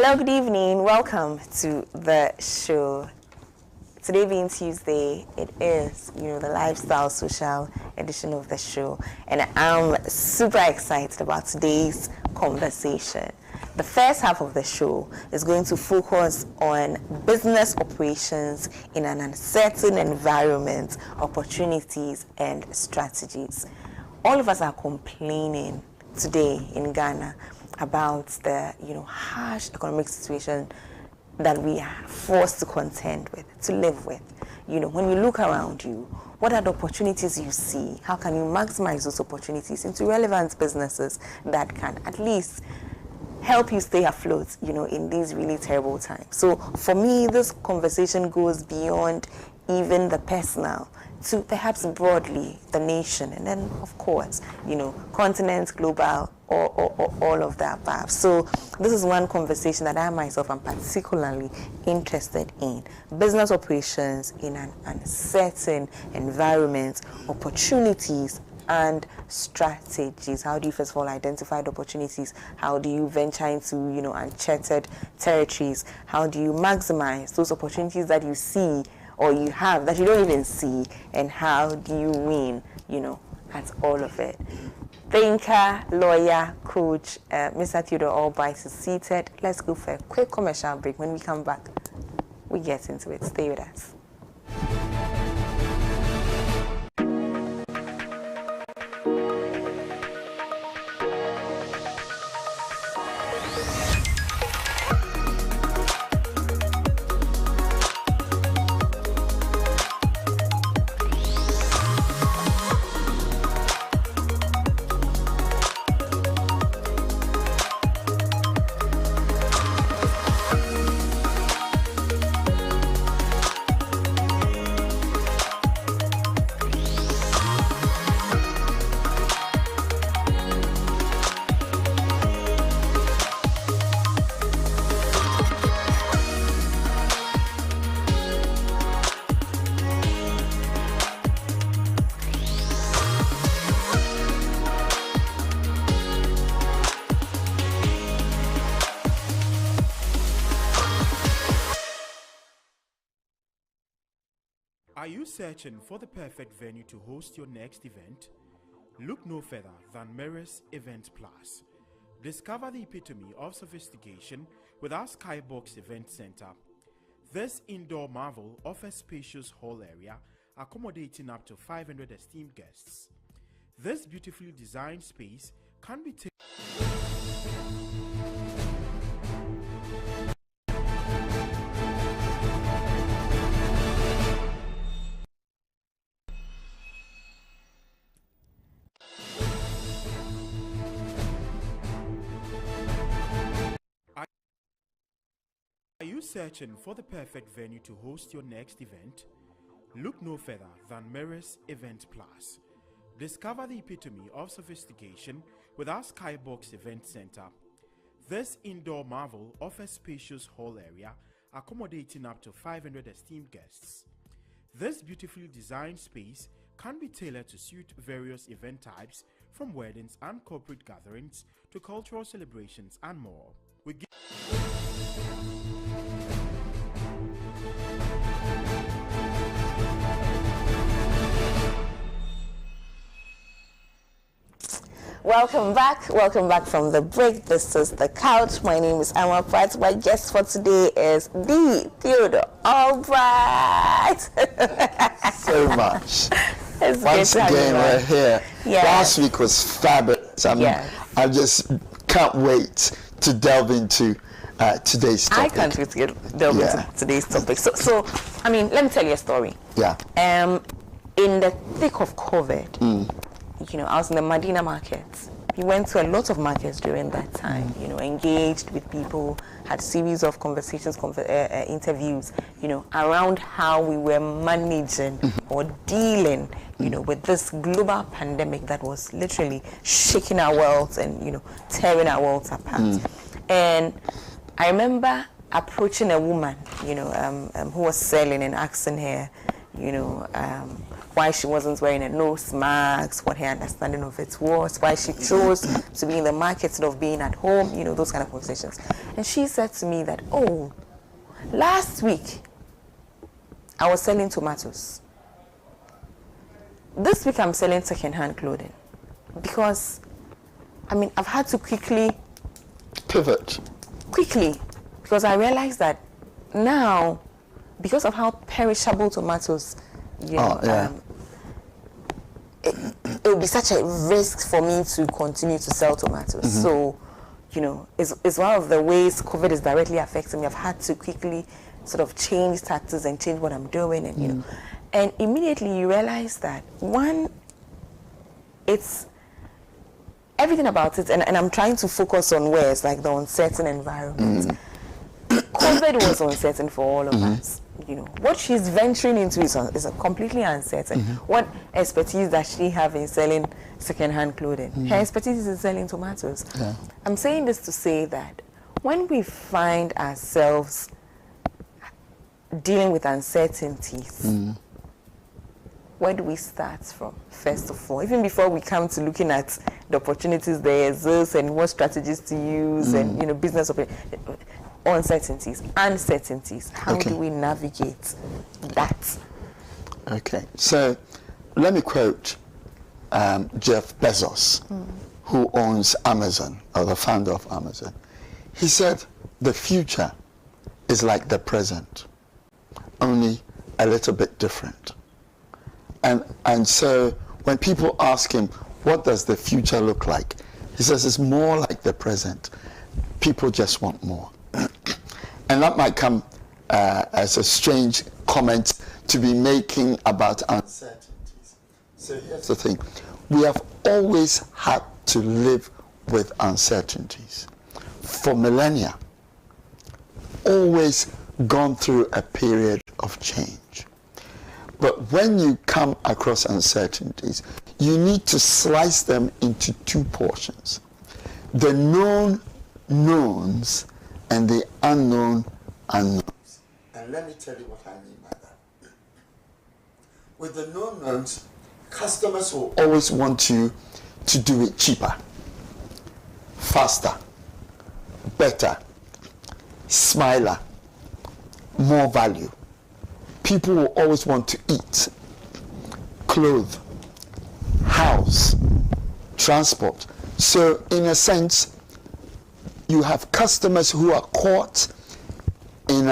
Hello, good evening. Welcome to the show. Today being Tuesday, it is, the lifestyle social edition of the show. And I'm super excited about today's conversation. The first half of the show is going to focus on business operations in an uncertain environment, opportunities and strategies. All of us are complaining today in Ghana about the harsh economic situation that we are forced to contend with, to live with. When you look around you, what are the opportunities you see? How can you maximize those opportunities into relevant businesses that can at least help you stay afloat, in these really terrible times? So for me, this conversation goes beyond even the personal to perhaps broadly the nation, and then of course, continent, global, or all of that above. So this is one conversation that I myself am particularly interested in. Business operations in an uncertain environment, opportunities and strategies. How do you first of all identify the opportunities? How do you venture into uncharted territories? How do you maximize those opportunities that you see or you have that you don't even see? And how do you win at all of it? Thinker, lawyer, coach, Mr. Theodore Albright is seated. Let's go for a quick commercial break. When we come back, we get into it. Stay with us. Are you searching for the perfect venue to host your next event? Look no further than Mirror's Event Plus. Discover the epitome of sophistication with our Skybox Event Center. This indoor marvel offers spacious hall area accommodating up to 500 esteemed guests. This beautifully designed space can be taken. Are you searching for the perfect venue to host your next event? Look no further than Mirror's Event Plus. Discover the epitome of sophistication with our Skybox Event Center. This indoor marvel offers spacious hall area accommodating up to 500 esteemed guests. This beautifully designed space can be tailored to suit various event types, from weddings and corporate gatherings to cultural celebrations and more. Welcome back from the break. This is The Couch. My name is Pratt. My guest for today is the Theodore Albright. So much. Once again, we're here. Yes. Last week was fabulous. I just can't wait to delve into today's topic. I can't wait to delve into today's topic. So, let me tell you a story. Yeah. In the thick of COVID, I was in the Medina market. We went to a lot of markets during that time, engaged with people, had a series of conversations, interviews, around how we were managing or dealing, with this global pandemic that was literally shaking our worlds and, tearing our worlds apart. And I remember approaching a woman, who was selling and asking her, why she wasn't wearing a nose mask, what her understanding of it was, why she chose to be in the market instead of being at home, those kind of conversations. And she said to me that, oh, last week I was selling tomatoes. This week I'm selling second-hand clothing because, I've had to quickly pivot. Because I realized that now, because of how perishable tomatoes, it would be such a risk for me to continue to sell tomatoes. So, it's one of the ways COVID is directly affecting me. I've had to quickly sort of change tactics and change what I'm doing, and and immediately you realize that one, it's everything about it, and I'm trying to focus on where it's like the uncertain environment. COVID was uncertain for all of us. What she's venturing into is completely uncertain. What expertise does she have in selling second-hand clothing? Her expertise is in selling tomatoes. I'm saying this to say that when we find ourselves dealing with uncertainties, where do we start from, first of all? Even before we come to looking at the opportunities there exist and what strategies to use and, business uncertainties. How do we navigate that? Okay, so let me quote Jeff Bezos, who owns Amazon, or the founder of Amazon. He said, the future is like the present, only a little bit different. And so when people ask him, what does the future look like? He says it's more like the present. People just want more. And that might come as a strange comment to be making about uncertainties. So here's the thing. We have always had to live with uncertainties. For millennia, always gone through a period of change. But when you come across uncertainties, you need to slice them into two portions. The known knowns and the unknown unknowns. And let me tell you what I mean by that. With the known knowns, customers will always want you to do it cheaper, faster, better, smiler, more value. People will always want to eat, clothe, house, transport. So in a sense, you have customers who are caught in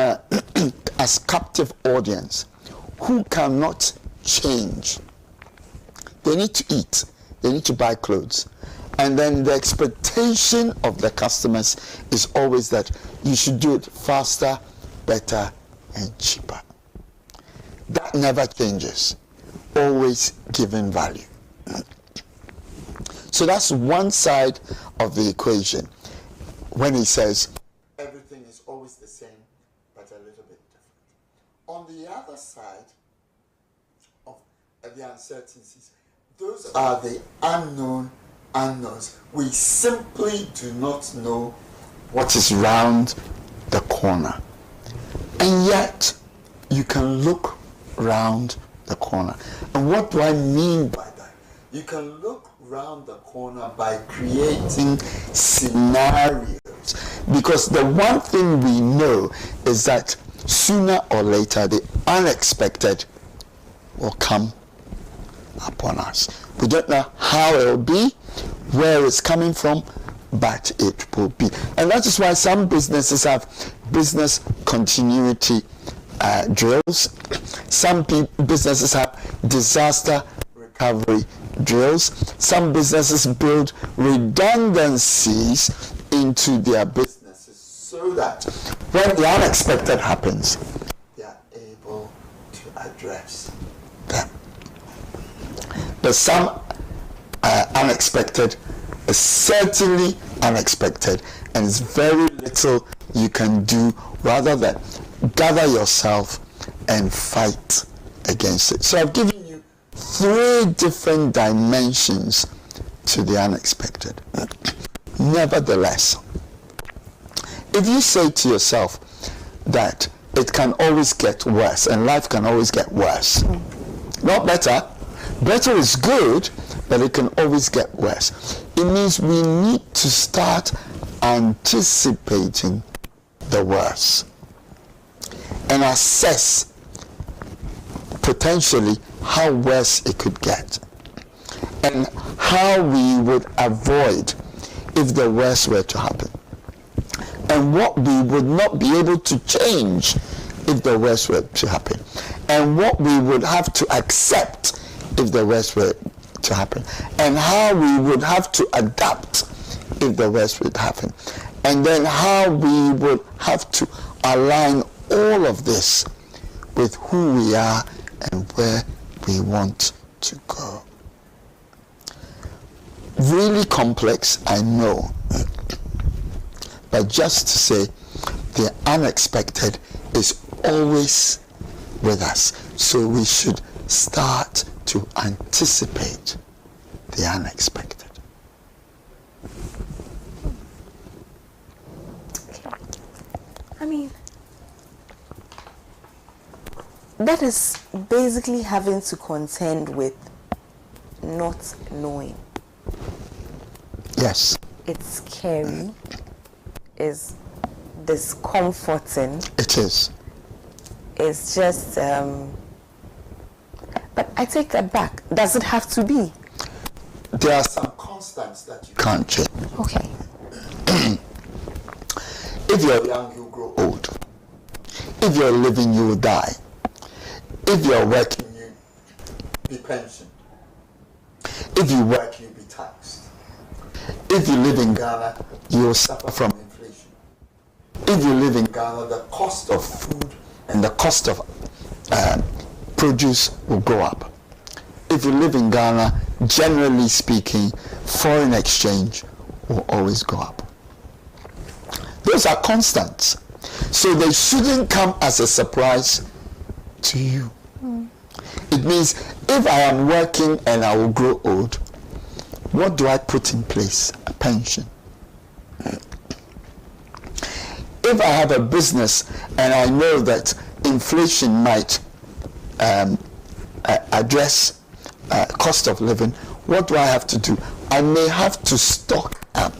as captive audience who cannot change. They need to eat, they need to buy clothes. And then the expectation of the customers is always that you should do it faster, better, and cheaper. That never changes, always giving value. So that's one side of the equation when he says everything is always the same but a little bit different. On the other side of the uncertainties, those are the unknown unknowns. We simply do not know what is round the corner. And yet you can look round the corner. And what do I mean by that? You can look round the corner by creating scenarios. Because the one thing we know is that sooner or later the unexpected will come upon us. We don't know how it will be, where it's coming from, but it will be. And that is why some businesses have business continuity drills. Some businesses have disaster recovery drills. Some businesses build redundancies into their businesses so that when the unexpected happens, they are able to address them. But some unexpected is certainly unexpected, and it's very little you can do rather than gather yourself and fight against it. So I've given you 3 different dimensions to the unexpected. Nevertheless, if you say to yourself that it can always get worse and life can always get worse, not better, Better is good, but it can always get worse. It means we need to start anticipating the worst and assess potentially how worse it could get and how we would avoid if the worst were to happen, and what we would not be able to change if the worst were to happen, and what we would have to accept if the worst were to happen, and how we would have to adapt if the worst would happen, and then how we would have to align all of this with who we are and where we want to go. Really complex, I know, but just to say the unexpected is always with us, so we should start to anticipate the unexpected. I mean, that is basically having to contend with not knowing. Yes. It's scary. It's discomforting. It is. It's just, but I take that back. Does it have to be? There are some constants that you can't change. Okay. If you're young, you'll grow old. If you're living, you will die. If you're working, you'll be pensioned. If you work, you'll be taxed. If you live in Ghana, you will suffer from inflation. If you live in Ghana, the cost of food and the cost of produce will go up. If you live in Ghana, generally speaking, foreign exchange will always go up. Those are constants. So they shouldn't come as a surprise to you. It means if I am working and I will grow old, what do I put in place? A pension. If I have a business and I know that inflation might address cost of living, what do I have to do? I may have to stock up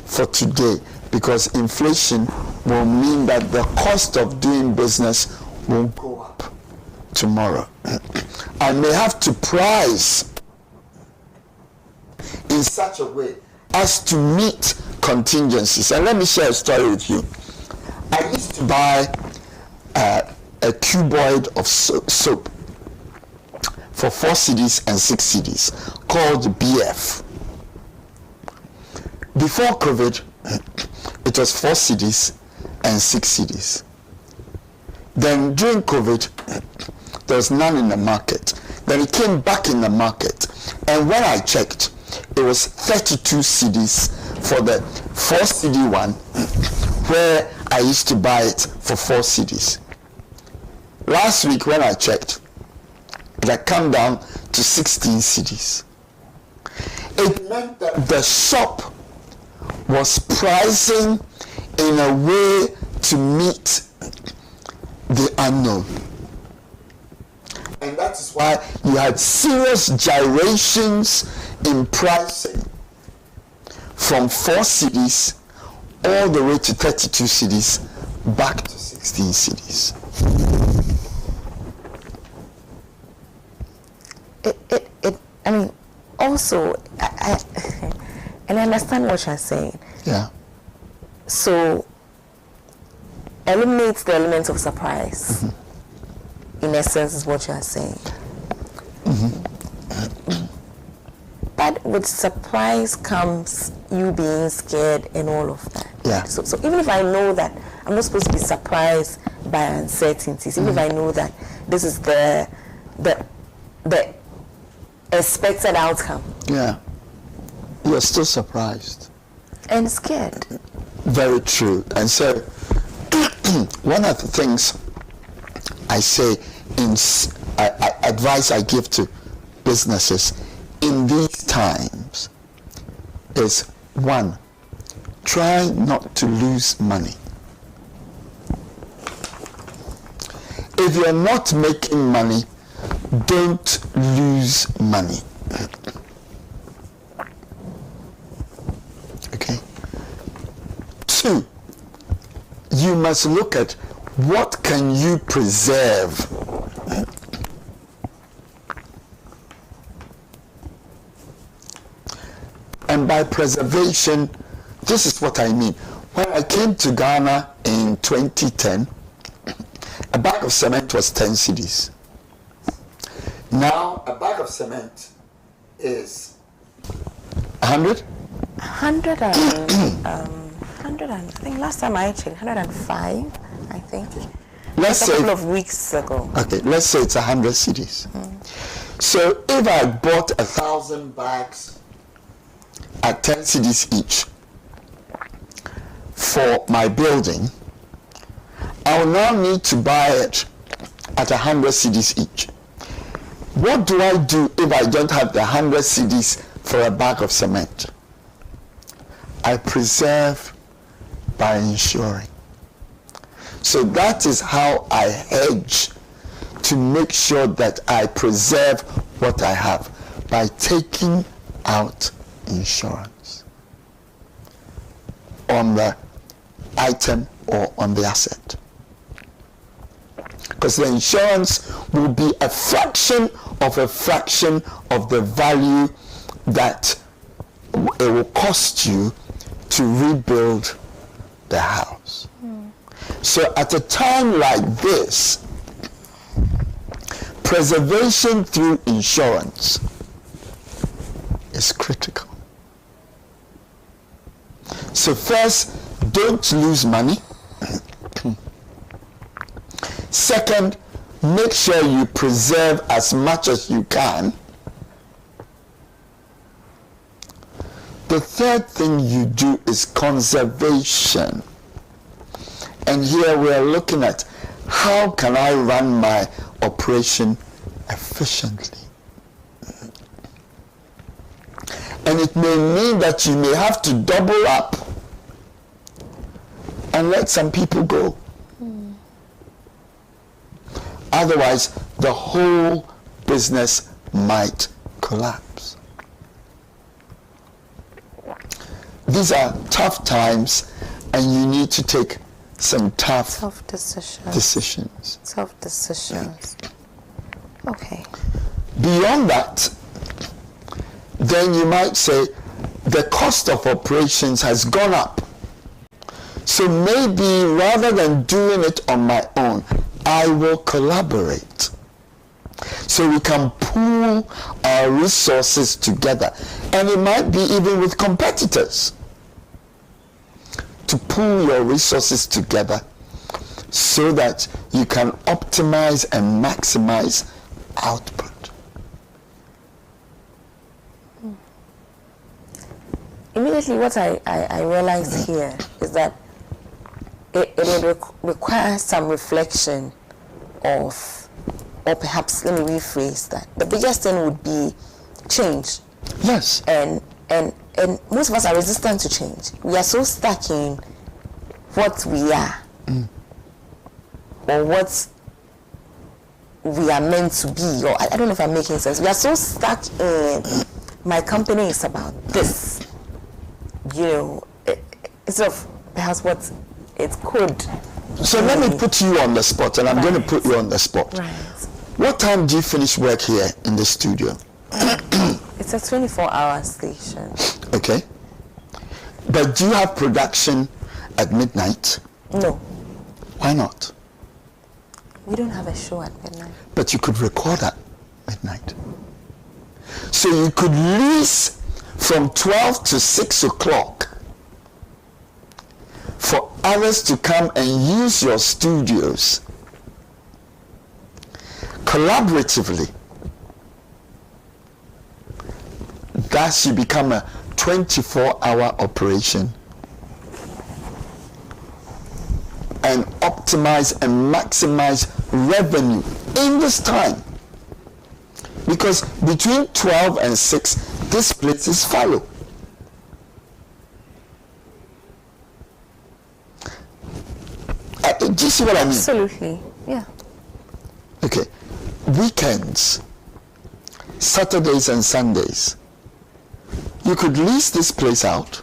for today, because inflation will mean that the cost of doing business will go up tomorrow. I may have to price in such a way as to meet contingencies. And let me share a story with you. I used to buy a cuboid of soap for 4 cedis and 6 cedis called BF. Before COVID, it was 4 cedis and 6 cedis. Then during COVID, there was none in the market. Then it came back in the market. And when I checked, it was 32 cedis for the 4 cedi one, where I used to buy it for 4 cedis. Last week when I checked, it had come down to 16 cedis. It meant that the shop was pricing in a way to meet the unknown. And that is why you had serious gyrations in pricing from 4 cedis all the way to 32 cedis back to 16 cedis. I mean, also, I and I understand what you're saying. Yeah. So, eliminate the element of surprise. In essence, is what you're saying. But with surprise comes you being scared and all of that. Yeah. So even if I know that I'm not supposed to be surprised by uncertainties, even if I know that this is the expected outcome. Yeah. You're still surprised. And scared. Very true. And so, one of the things I say advice I give to businesses in these times is, 1, try not to lose money. If you're not making money, don't lose money. Okay. 2, you must look at what can you preserve. And by preservation, this is what I mean. When I came to Ghana in 2010, a bag of cement was 10 cedis. Now, a bag of cement is 100? 100 and, 100 and, I think last time I checked, 105, I think. Let's say, a couple of weeks ago. Okay, let's say it's 100 cedis. So if I bought 1,000 bags at 10 cedis each for my building, I will now need to buy it at 100 cedis each. What do I do if I don't have the 100 cedis for a bag of cement? I preserve by insuring. So that is how I hedge to make sure that I preserve what I have, by taking out insurance on the item or on the asset. Because the insurance will be a fraction of the value that it will cost you to rebuild the house. So at a time like this, preservation through insurance is critical. So first, don't lose money. Second, make sure you preserve as much as you can. The third thing you do is conservation. And here we are looking at how can I run my operation efficiently. And it may mean that you may have to double up and let some people go. Otherwise, the whole business might collapse. These are tough times, and you need to take some tough decisions. Tough decisions. Okay. Beyond that, then you might say the cost of operations has gone up. So maybe rather than doing it on my own, I will collaborate. So we can pool our resources together. And it might be even with competitors. To pool your resources together so that you can optimize and maximize output. Immediately what I realized here is that it would require some reflection of, or perhaps let me rephrase that. The biggest thing would be change. Yes. And most of us are resistant to change. We are so stuck in what we are or what we are meant to be, or I don't know if I'm making sense. We are so stuck in my company is about this, instead of perhaps what it could. So let me put you on the spot, and I'm going to put you on the spot. Right. What time do you finish work here in the studio? It's a 24-hour station. Okay. But do you have production at midnight? No. Why not? We don't have a show at midnight. But you could record at midnight. So you could lease from 12 to 6 o'clock for others to come and use your studios collaboratively. Thus you become a 24-hour operation and optimize and maximize revenue in this time. Because between 12 and 6, this place is fallow. Do you see what I mean? Absolutely, yeah. Okay. weekends, Saturdays and Sundays, you could lease this place out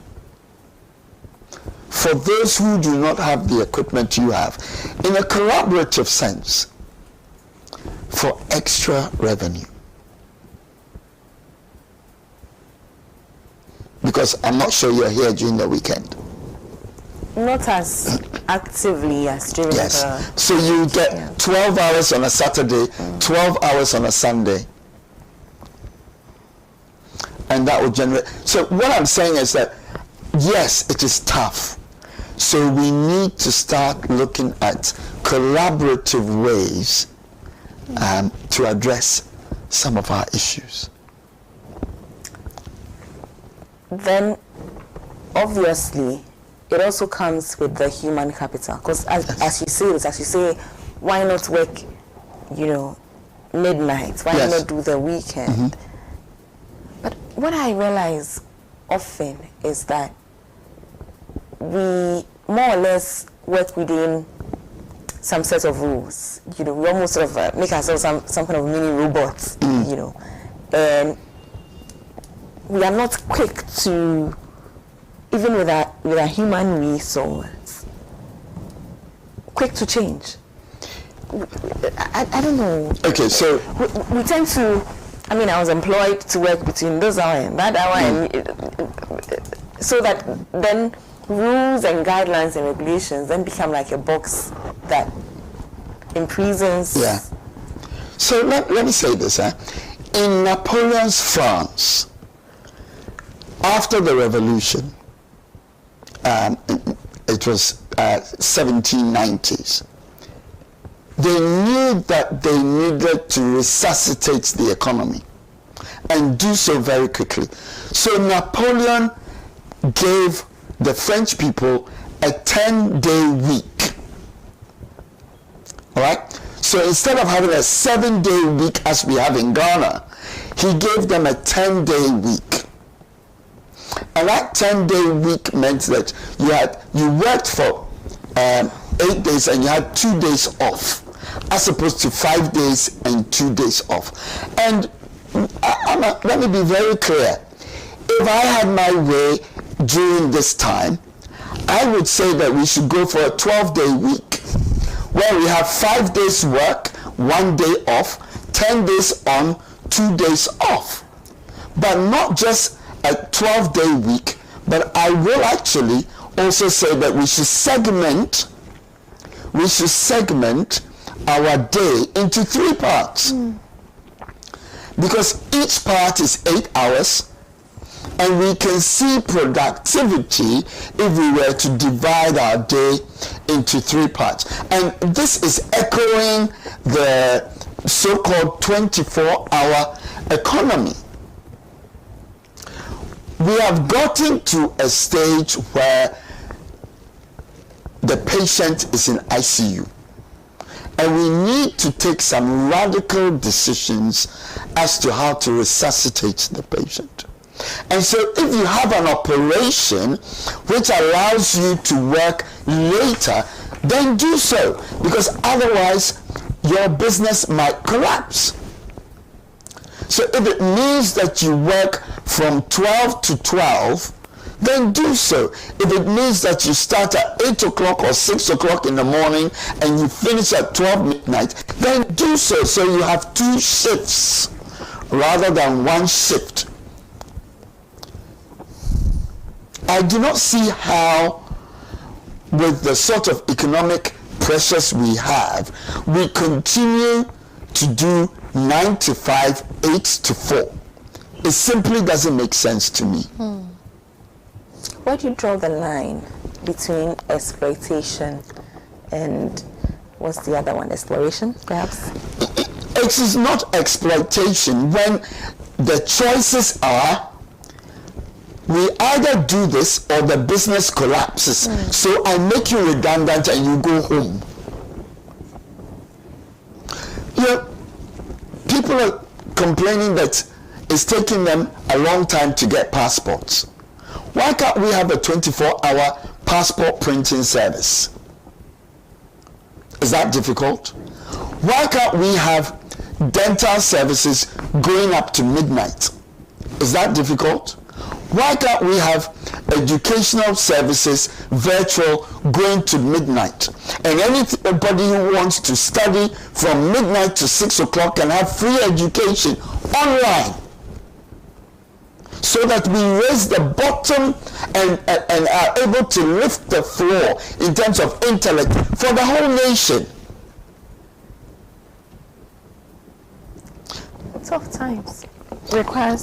for those who do not have the equipment you have, in a collaborative sense, for extra revenue. Because I'm not sure you're here during the weekend. Not as actively as during the... So you get 12 hours on a Saturday, 12 hours on a Sunday. And that would generate... So what I'm saying is that, yes, it is tough. So we need to start looking at collaborative ways to address some of our issues. Then, obviously, it also comes with the human capital. Because as you say, why not work, midnight? Why not do the weekend? Mm-hmm. But what I realize often is that we more or less work within some set of rules. We almost sort of make ourselves some kind of mini robots, and we are not quick to, even with our human resource, quick to change. I don't know. Okay, so we tend to, I was employed to work between this hour and that hour, and so that then rules and guidelines and regulations then become like a box that imprisons. Yeah. So let me say this. In Napoleon's France, after the revolution, it was 1790s, they knew that they needed to resuscitate the economy and do so very quickly. So Napoleon gave the French people a 10-day week. All right? So instead of having a 7-day week as we have in Ghana, he gave them a 10-day week. And that 10-day week meant that you worked for 8 days and you had 2 days off, as opposed to 5 days and 2 days off. And let me be very clear. If I had my way during this time, I would say that we should go for a 12-day week, where we have 5 days work, 1 day off, 10 days on, 2 days off. But not just a 12-day week, but I will actually also say that we should segment our day into 3 parts. Because each part is 8 hours, and we can see productivity if we were to divide our day into 3 parts. And this is echoing the so-called 24-hour economy. We have gotten to a stage where the patient is in ICU. And we need to take some radical decisions as to how to resuscitate the patient. And so if you have an operation which allows you to work later, then do so, because otherwise your business might collapse. So if it means that you work from 12 to 12, then do so. If it means that you start at 8 o'clock or 6 o'clock in the morning and you finish at 12 midnight, then do so. So you have 2 shifts rather than 1 shift. I do not see how, with the sort of economic pressures we have, we continue to do 9 to 5, 8 to 4. It simply doesn't make sense to me. Where do you draw the line between exploitation and what's the other one? Exploration, perhaps? It is not exploitation when the choices are we either do this or the business collapses. So I make you redundant and you go home. People are complaining that it's taking them a long time to get passports. Why can't we have a 24-hour passport printing service? Is that difficult? Why can't we have dental services going up to midnight. Is that difficult? Why can't we have educational services virtual going to midnight? And anybody who wants to study from midnight to 6 o'clock can have free education online. So that we raise the bottom and are able to lift the floor in terms of intellect for the whole nation. Tough times require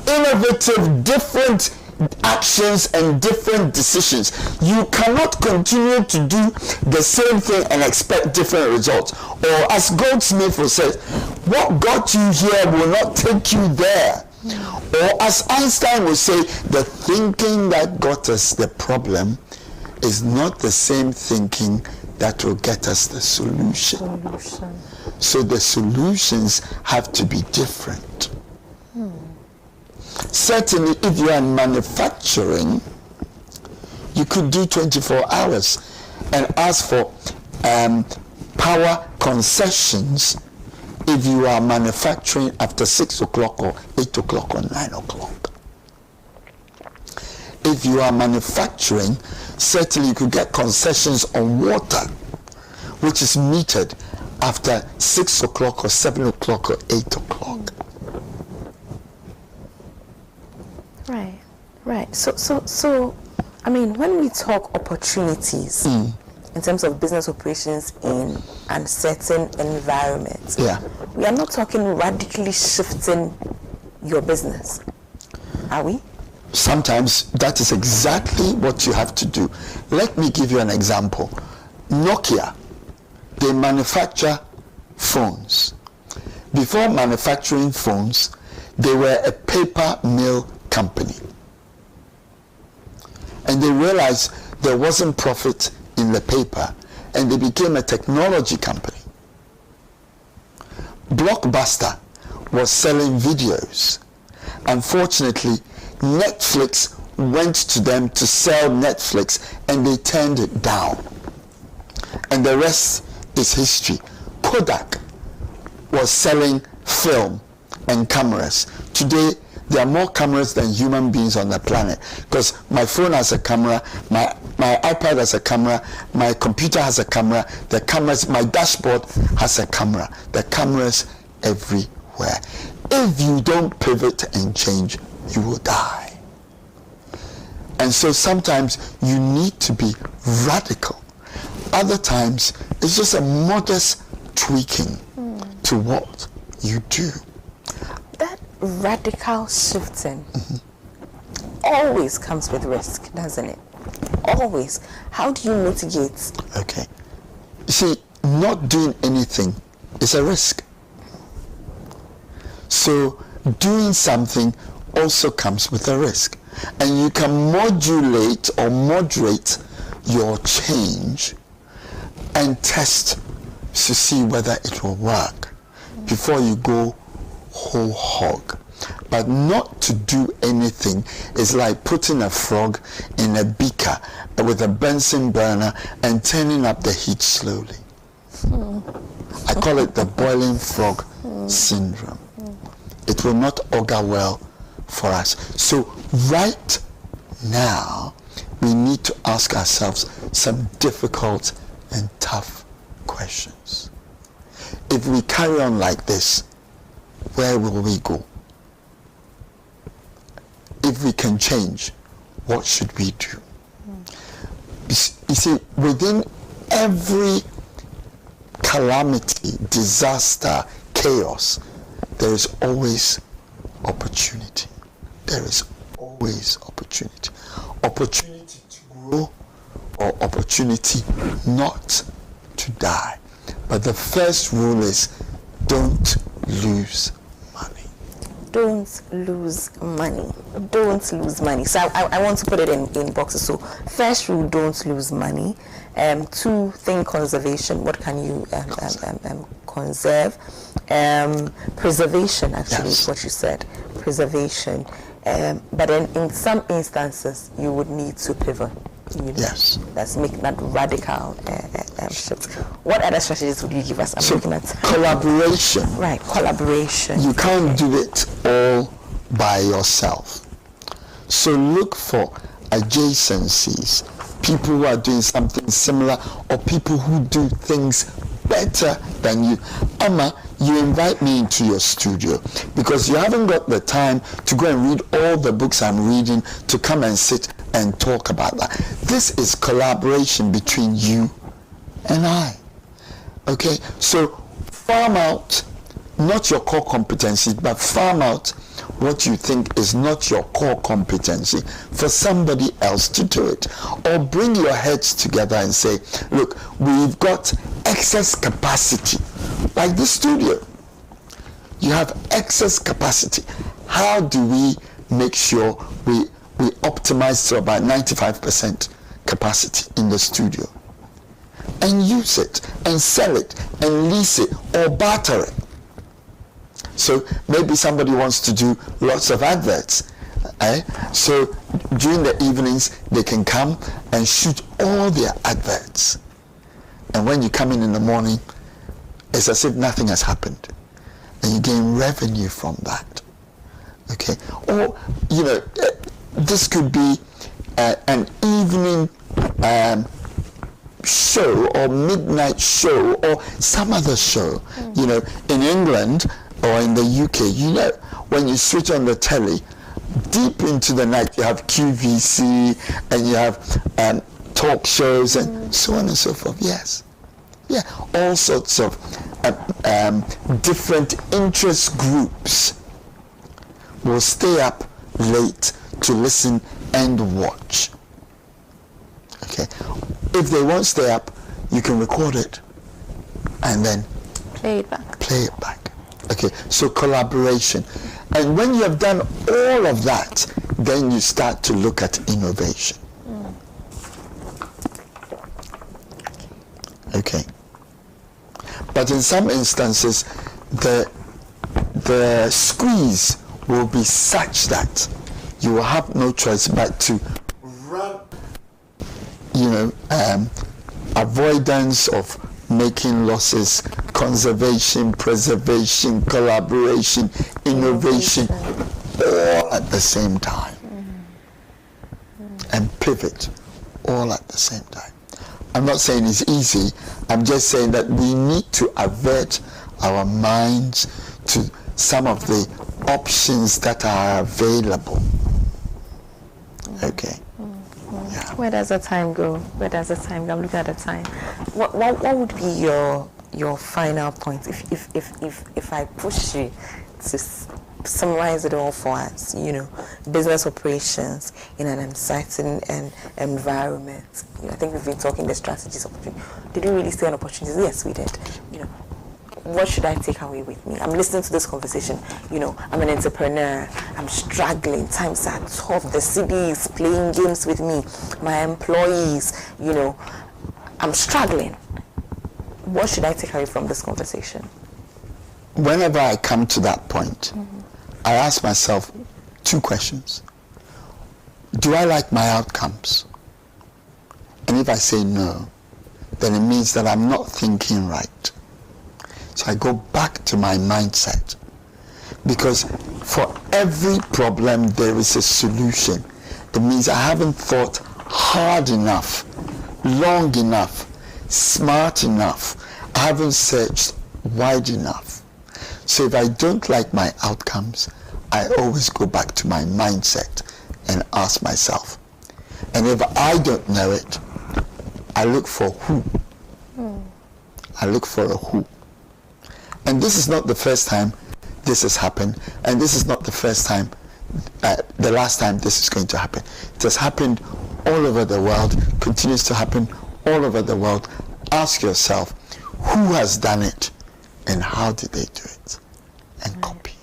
innovative, different actions and different decisions. You cannot continue to do the same thing and expect different results. Or as Goldsmith will say, what got you here will not take you there. Or as Einstein will say, the thinking that got us the problem is not the same thinking that will get us the solution. So the solutions have to be different. Certainly, if you are in manufacturing, you could do 24 hours and ask for power concessions if you are manufacturing after 6 o'clock or 8 o'clock or 9 o'clock. If you are manufacturing, certainly you could get concessions on water, which is metered after 6 o'clock or 7 o'clock or 8 o'clock. Right. So, I mean, when we talk opportunities in terms of business operations in uncertain environments, we are not talking radically shifting your business, are we? Sometimes that is exactly what you have to do. Let me give you an example. Nokia, they manufacture phones. Before manufacturing phones, they were a paper mill company. And they realized there wasn't profit in the paper, and they became a technology company. Blockbuster was selling videos. Unfortunately, Netflix went to them to sell Netflix, and they turned it down. And the rest is history. Kodak was selling film and cameras. Today, there are more cameras than human beings on the planet, because my phone has a camera, my iPad has a camera, my computer has a camera, the cameras, my dashboard has a camera. The cameras everywhere. If you don't pivot and change, you will die. And so sometimes you need to be radical. Other times it's just a modest tweaking to what you do. That radical shifting always comes with risk, doesn't it? Always. How do you mitigate? Okay. You see, not doing anything is a risk. So doing something also comes with a risk. And you can modulate or moderate your change and test to see whether it will work before you go whole hog. But not to do anything is like putting a frog in a beaker with a Bunsen burner and turning up the heat slowly. I call it the boiling frog syndrome. It will not augur well for us. So right now, we need to ask ourselves some difficult and tough questions. If we carry on like this, where will we go? If we can change, what should we do? You see, within every calamity, disaster, chaos, there is always opportunity. There is always opportunity. Opportunity to grow or opportunity not to die. But the first rule is don't lose money. Don't lose money. Don't lose money. So I want to put it in boxes. So first rule, don't lose money. Two, think conservation. What can you conserve? Preservation, actually, is what you said. Preservation. But in some instances, you would need to pivot. Yes. Let's make that radical shift. What other strategies would you give us? I'm looking at collaboration. Right, collaboration. You can't do it all by yourself. So look for adjacencies, people who are doing something similar or people who do things better than you. Emma, you invite me into your studio because you haven't got the time to go and read all the books I'm reading to come and sit and talk about that. This is collaboration between you and I. Okay, so farm out not your core competencies, but farm out what you think is not your core competency for somebody else to do it. Or bring your heads together and say, look, we've got excess capacity. Like this studio, you have excess capacity. How do we make sure we optimize to about 95% capacity in the studio? And use it, and sell it, and lease it, or barter it. So maybe somebody wants to do lots of adverts. So during the evenings, they can come and shoot all their adverts. And when you come in the morning, it's as if nothing has happened. And you gain revenue from that. Okay? Or, this could be an evening show or midnight show or some other show. In England or in the UK, when you switch on the telly, deep into the night you have QVC and you have talk shows and so on and so forth. Yes. Yeah, all sorts of different interest groups will stay up late to listen and watch. Okay. If they won't stay up, you can record it and then play it back. Okay, so collaboration. And when you have done all of that, then you start to look at innovation. Okay. But in some instances, the squeeze will be such that you will have no choice but to run, avoidance of making losses, conservation, preservation, collaboration, innovation, all at the same time. And pivot all at the same time. I'm not saying it's easy, I'm just saying that we need to avert our minds to some of the options that are available. Okay. Yeah. Where does the time go? I'm looking at the time. What would be your final point if I push you to summarize it all for us? Business operations in an uncertain environment. I think we've been talking the strategies of. Did we really stay on opportunities? Yes, we did. What should I take away with me? I'm listening to this conversation. I'm an entrepreneur. I'm struggling. Times are tough. The city is playing games with me. My employees, I'm struggling. What should I take away from this conversation? Whenever I come to that point, I ask myself 2 questions. Do I like my outcomes? And if I say no, then it means that I'm not thinking right. So I go back to my mindset. Because for every problem, there is a solution. It means I haven't thought hard enough, long enough, smart enough. I haven't searched wide enough. So if I don't like my outcomes, I always go back to my mindset and ask myself. And if I don't know it, I look for who. I look for a who. And this is not the first time this has happened, and this is not the last time this is going to happen. It has happened all over the world, continues to happen all over the world. Ask yourself, who has done it, and how did they do it? And copy.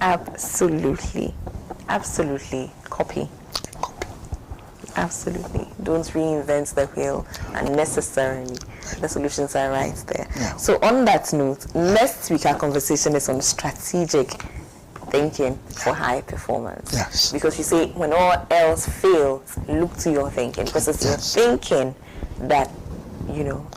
Absolutely. Copy. Absolutely. Don't reinvent the wheel unnecessarily. The solutions are right there. Yeah. So on that note, next week our conversation is on strategic thinking for high performance. Yes. Because you say when all else fails, look to your thinking, because it's your thinking that, you know,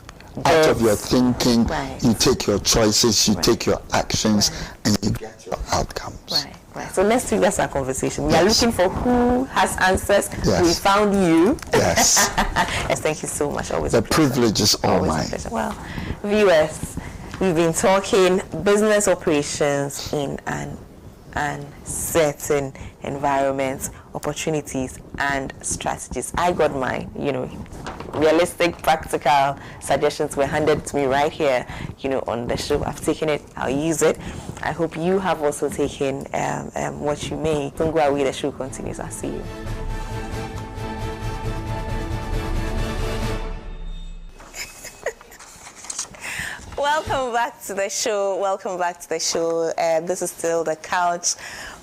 out of your thinking, right. you take your choices, you take your actions, and you get your outcomes. Right. So next week, that's our conversation. We are looking for who has answers. Yes. We found you. Yes. Yes, thank you so much. Always the privilege is all mine. Well, viewers, we've been talking business operations in an uncertain environments, opportunities, and strategies. I got mine, you know, realistic, practical suggestions were handed to me right here, you know, on the show. I've taken it, I'll use it. I hope you have also taken what you may. Don't go away, the show continues. I'll see you. Welcome back to the show. This is still The Couch.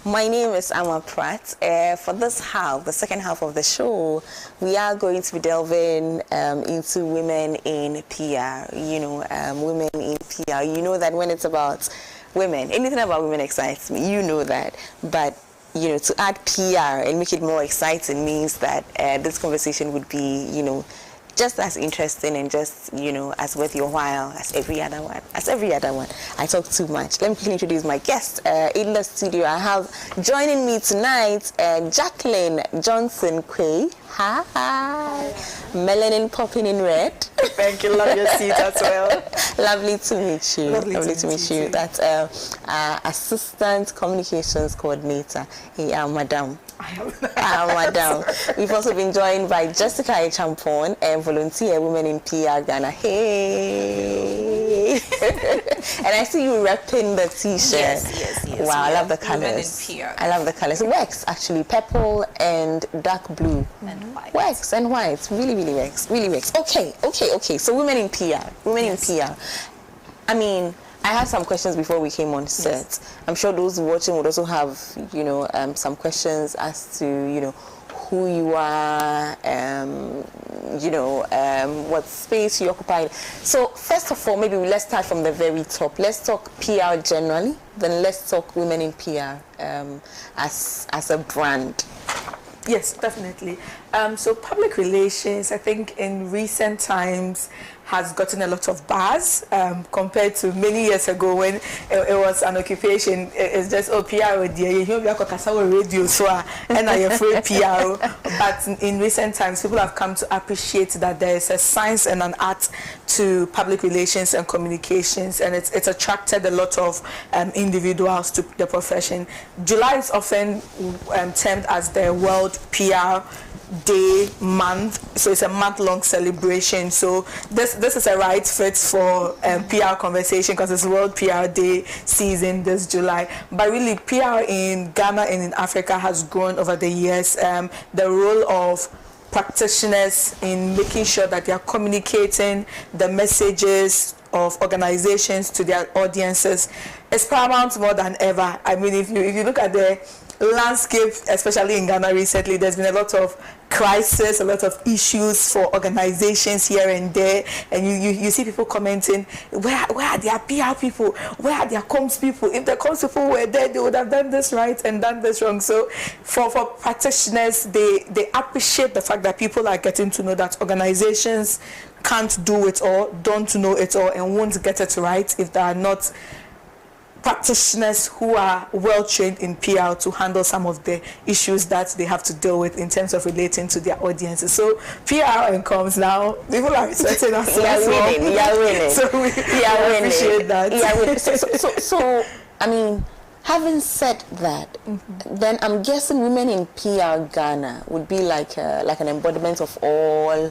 My name is Pratt. For this half, the second half of the show, we are going to be delving into women in PR. You know, women in PR. You know that when it's about women, anything about women excites me. You know that. But, you know, to add PR and make it more exciting means that this conversation would be, you know, just as interesting and just, you know, as worth your while as every other one. I talk too much. Let me quickly introduce my guest in the studio. I have joining me tonight Jacqueline Johnson Quay. Hi. Melanin popping in red. Thank you. Love your seat as well. Lovely to meet you. Lovely to meet you. That's Assistant Communications Coordinator. Hey, Madam. Madam. We've also been joined by Jessica Champon, volunteer women in PR Ghana. Hey. And I see you repping the t-shirt. Yes. Wow, I love the colors. Women in PR. I love the colors. It works actually. Purple and dark blue. And white. Works and white. Really works. Okay. So women in PR. In PR. I mean, I had some questions before we came on set. Yes. I'm sure those watching would also have, you know, some questions as to, you know, who you are, you know, what space you occupy. So first of all, maybe let's start from the very top. Let's talk PR generally, then let's talk women in PR as a brand. Yes, definitely. So public relations, I think in recent times has gotten a lot of buzz compared to many years ago when it was an occupation. It's just PR with radio so and I afraid PR. But in recent times, people have come to appreciate that there is a science and an art to public relations and communications, and it's attracted a lot of individuals to the profession. July is often termed as the World PR Day month, so it's a month-long celebration. So this is a right fit for PR conversation because it's World PR Day season this July. But really, PR in Ghana and in Africa has grown over the years. The role of practitioners in making sure that they are communicating the messages of organizations to their audiences is paramount more than ever. I mean, if you look at the landscape, especially in Ghana recently, there's been a lot of crisis, a lot of issues for organizations here and there, and you see people commenting, where are their PR people? Where are their comms people? If the comms people were there, they would have done this right and done this wrong. So for practitioners, they appreciate the fact that people are getting to know that organizations can't do it all, don't know it all, and won't get it right if they are not practitioners who are well trained in PR to handle some of the issues that they have to deal with in terms of relating to their audiences. So PR and comms now, people are respecting us. We are winning. So we appreciate that. So I mean, having said that, then I'm guessing women in PR Ghana would be like an embodiment of all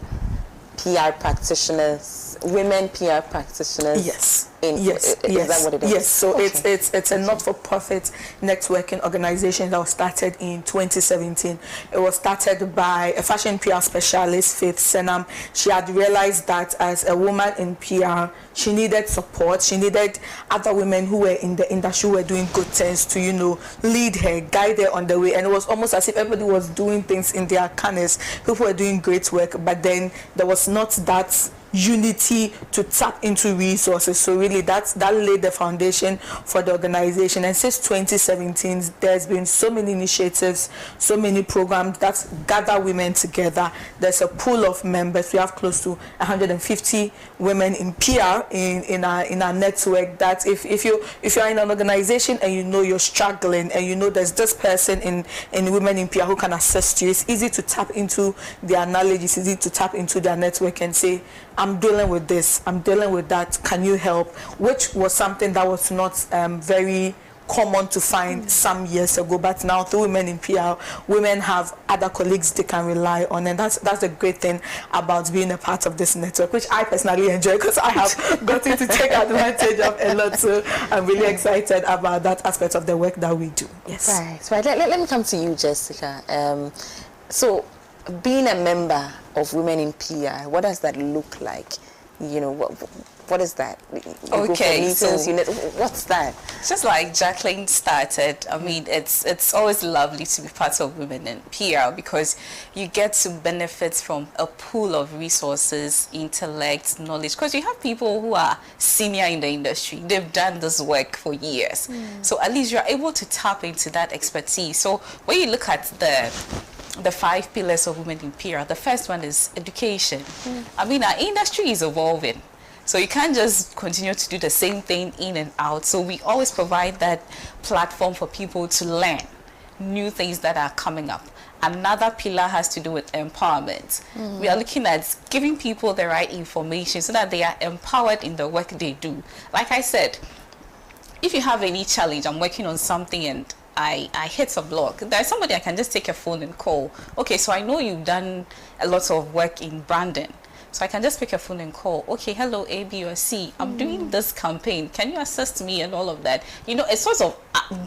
PR practitioners, women PR practitioners. Yes. Is that what it is? Yes. So okay. It's a not-for-profit networking organization that was started in 2017. It was started by a fashion PR specialist, Faith Senam. She had realized that as a woman in PR, she needed support. She needed other women who were in the industry who were doing good things to, you know, lead her, guide her on the way. And it was almost as if everybody was doing things in their corners. People were doing great work, but then there was not that unity to tap into resources. So really that laid the foundation for the organization. And since 2017, there's been so many initiatives, so many programs that gather women together. There's a pool of members. We have close to 150 women in PR in our network. That if you're in an organization and you know you're struggling and you know there's this person in Women in PR who can assist you, it's easy to tap into their knowledge. It's easy to tap into their network and say, I'm dealing with this, I'm dealing with that, can you help? Which was something that was not very common to find some years ago, but now through Women in PR, women have other colleagues they can rely on, and that's the great thing about being a part of this network, which I personally enjoy because I have gotten to take advantage of a lot. So I'm really excited about that aspect of the work that we do. Yes. Right. Let me come to you, Jessica. So being a member of Women in PR, what does that look like? You know, what is that? Okay, meetings, what's that? Just like Jacqueline started, I mean, it's always lovely to be part of Women in PR because you get to benefit from a pool of resources, intellect, knowledge, because you have people who are senior in the industry. They've done this work for years. So at least you're able to tap into that expertise. So when you look at the 5 pillars of Women in PR, the first one is education. I mean, our industry is evolving. So you can't just continue to do the same thing in and out. So we always provide that platform for people to learn new things that are coming up. Another pillar has to do with empowerment. We are looking at giving people the right information so that they are empowered in the work they do. Like I said, if you have any challenge, I'm working on something and I hit a block, there's somebody I can just take a phone and call. Okay, so I know you've done a lot of work in branding. So I can just pick a phone and call. Okay, hello, A, B, or C. I'm doing this campaign. Can you assist me and all of that? You know, it sort of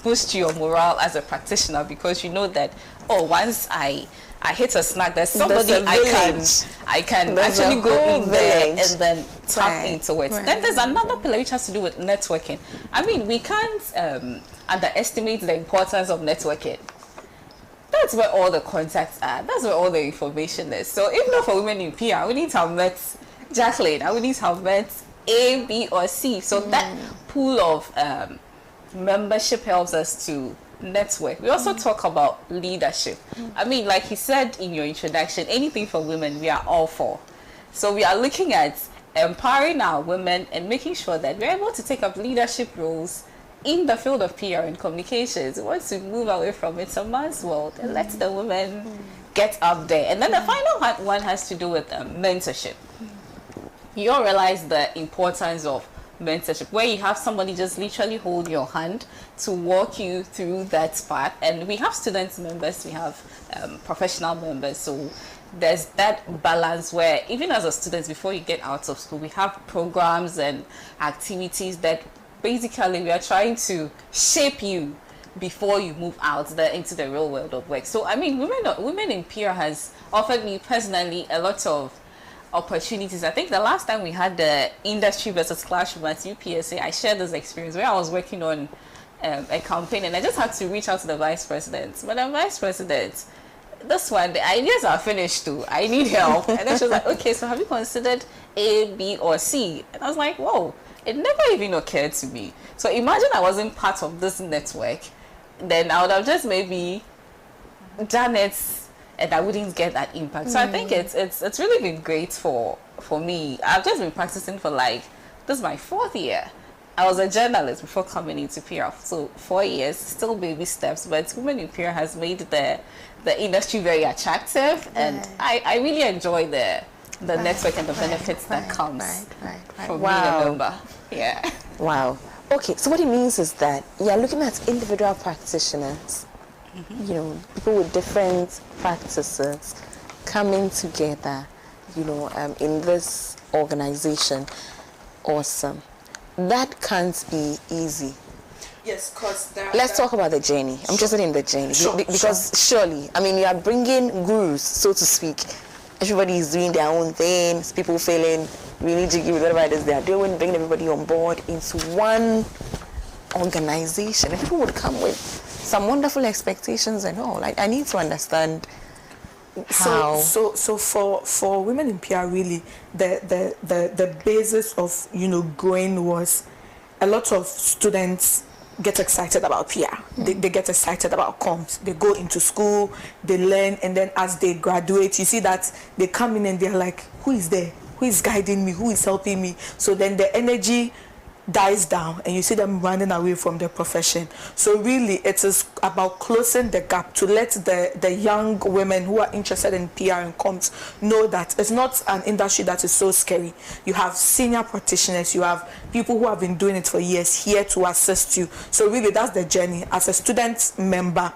boosts your morale as a practitioner because you know that, oh, once I hit a snag, there's somebody I can actually go in there and then tap into it. Then there's another pillar which has to do with networking. I mean, we can't underestimate the importance of networking. That's where all the contacts are. That's where all the information is. So if not for Women in PR, we need to have met Jacqueline. We need to have met A, B, or C. So that pool of membership helps us to network. We also talk about leadership. I mean, like you said in your introduction, anything for women, we are all for. So we are looking at empowering our women and making sure that we're able to take up leadership roles in the field of PR and communications. We want to move away from it's a man's world and let the women get up there. And then the final one has to do with mentorship. You all realize the importance of mentorship, where you have somebody just literally hold your hand to walk you through that path. And we have student members, we have professional members, so there's that balance where even as a student, before you get out of school, we have programs and activities that basically we are trying to shape you before you move out there into the real world of work. So I mean, women in PR has offered me personally a lot of opportunities. I think the last time we had the industry versus classroom at UPSA, I shared this experience where I was working on a campaign and I just had to reach out to the vice president. But the vice president, this one, the ideas are finished too. I need help. And then she was like, okay, so have you considered A, B, or C? And I was like, whoa, it never even occurred to me. So imagine I wasn't part of this network, then I would have just maybe done it and I wouldn't get that impact. So I think it's really been great for me. I've just been practicing for this is my 4th year. I was a journalist before coming into PR. So 4 years, still baby steps, but Women in PR has made the industry very attractive, and I really enjoy the network and the benefits that comes from being a member. Yeah. Wow. Okay, so what it means is that you're looking at individual practitioners, you know, people with different practices coming together, you know, in this organization. Awesome. That can't be easy. Yes, because let's talk about the journey. I'm interested in the journey because surely, I mean, you are bringing gurus, so to speak. Everybody is doing their own things. People feeling really jiggy with whatever it is they are doing, bringing everybody on board into one organization. And people would come with some wonderful expectations and all. I need to understand How? So for women in PR, really, the basis of, you know, growing was a lot of students get excited about PR. They get excited about comms. They go into school, they learn, and then as they graduate, you see that they come in and they're like, who is there? Who is guiding me? Who is helping me? So then the energy dies down and you see them running away from their profession. So really it is about closing the gap to let the young women who are interested in PR and comms know that it's not an industry that is so scary. You have senior practitioners, you have people who have been doing it for years here to assist you. So really that's the journey. As a student member,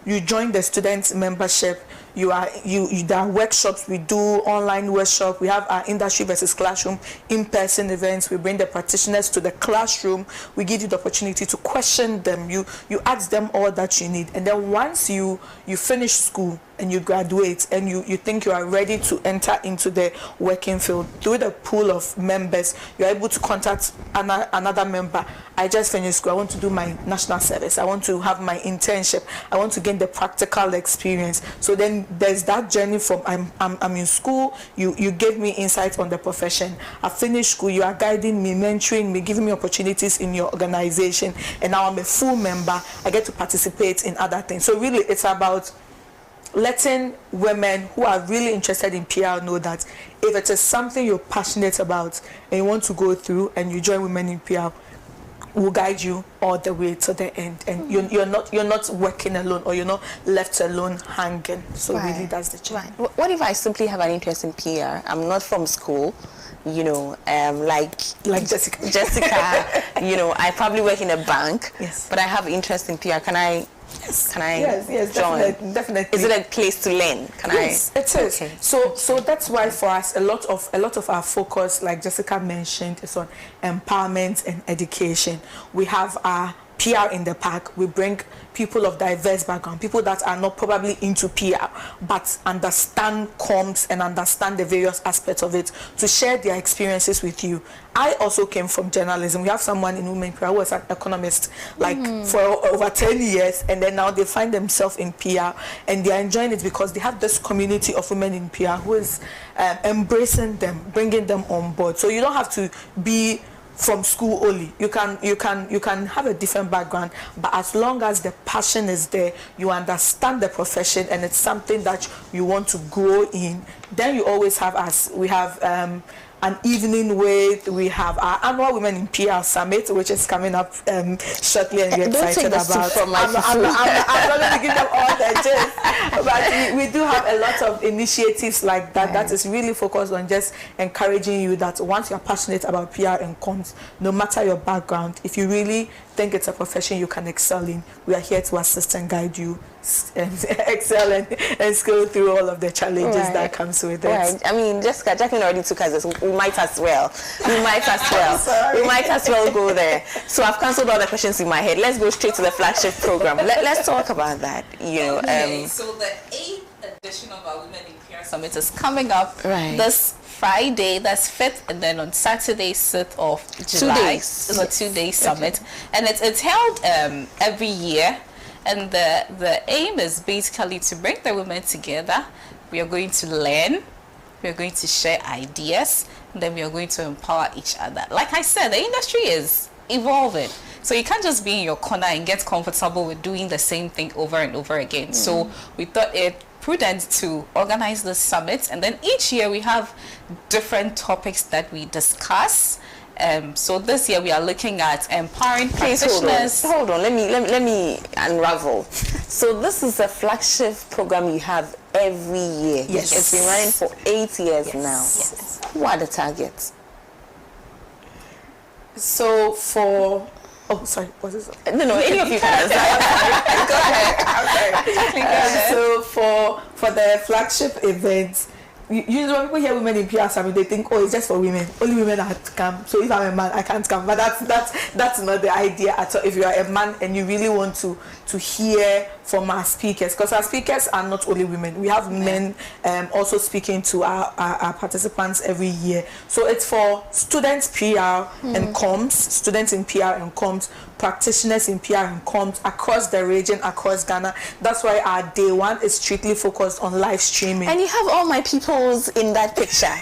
you join the student membership. There are workshops. We do online workshop. We have our industry versus classroom in-person events. We bring the practitioners to the classroom. We give you the opportunity to question them. You ask them all that you need, and then once you finish school and you graduate and you think you are ready to enter into the working field, through the pool of members, you're able to contact another member. I just finished school. I want to do my national service. I want to have my internship. I want to gain the practical experience. So then there's that journey from I'm in school. You gave me insights on the profession. I finished school. You are guiding me, mentoring me, giving me opportunities in your organization, and now I'm a full member. I get to participate in other things. So really, it's about letting women who are really interested in PR know that if it is something you're passionate about and you want to go through and you join Women in PR, will guide you all the way to the end, and you're not working alone, or you're not left alone hanging. So really that's the journey. Right. What if I simply have an interest in PR? I'm not from school, you know, like Jessica, you know, I probably work in a bank, yes, but I have interest in PR. Can I yes, join? Definitely. Is it a place to learn? Yes, it is. Okay. So that's why for us a lot of our focus, like Jessica mentioned, is on empowerment and education. We have our PR in the pack. We bring people of diverse background, people that are not probably into PR but understand comms and understand the various aspects of it, to share their experiences with you. I also came from journalism. We have someone in Women in PR who was an economist for over 10 years, and then now they find themselves in PR and they are enjoying it because they have this community of women in PR who is embracing them, bringing them on board. So you don't have to be from school only. You can have a different background, but as long as the passion is there, you understand the profession, and it's something that you want to grow in, then you always have us. We have an evening with, we have our annual Women in PR Summit, which is coming up shortly, and we're excited about. I'm not going to give them all the gist, but we do have a lot of initiatives like that that is really focused on just encouraging you that once you're passionate about PR and comms, no matter your background, if you really think it's a profession you can excel in, we are here to assist and guide you excel and scale through all of the challenges that comes with it. Right. I mean, Jacqueline already took us. We might as well. We might as well go there. So I've cancelled all the questions in my head. Let's go straight to the flagship program. Let's talk about that. You know. So the 8th edition of our Women in PR Summit is coming up this Friday, that's 5th, and then on Saturday, 6th of July. It's a 2-day summit, and it's held every year. And the aim is basically to bring the women together. We are going to learn, we are going to share ideas, and then we are going to empower each other. Like I said, the industry is evolving. So you can't just be in your corner and get comfortable with doing the same thing over and over again. So we thought it prudent to organize this summit, and then each year we have different topics that we discuss. So this year we are looking at empowering practitioners. Hold on. Let me unravel. So this is a flagship program you have every year. Yes. It's been running for 8 years now. Yes. Who are the targets? So for was this? No, any of you can answer. Go ahead. So for the flagship events, usually when people hear Women in PR Summit, they think, oh, it's just for women. Only women have to come. So if I'm a man, I can't come. But that's not the idea at all. If you are a man and you really want to hear from our speakers, because our speakers are not only women. We have men also speaking to our participants every year. So it's for students PR and comms, students in PR and comms, practitioners in PR and comms across the region, across Ghana. That's why our day one is strictly focused on live streaming. And you have all my peoples in that picture.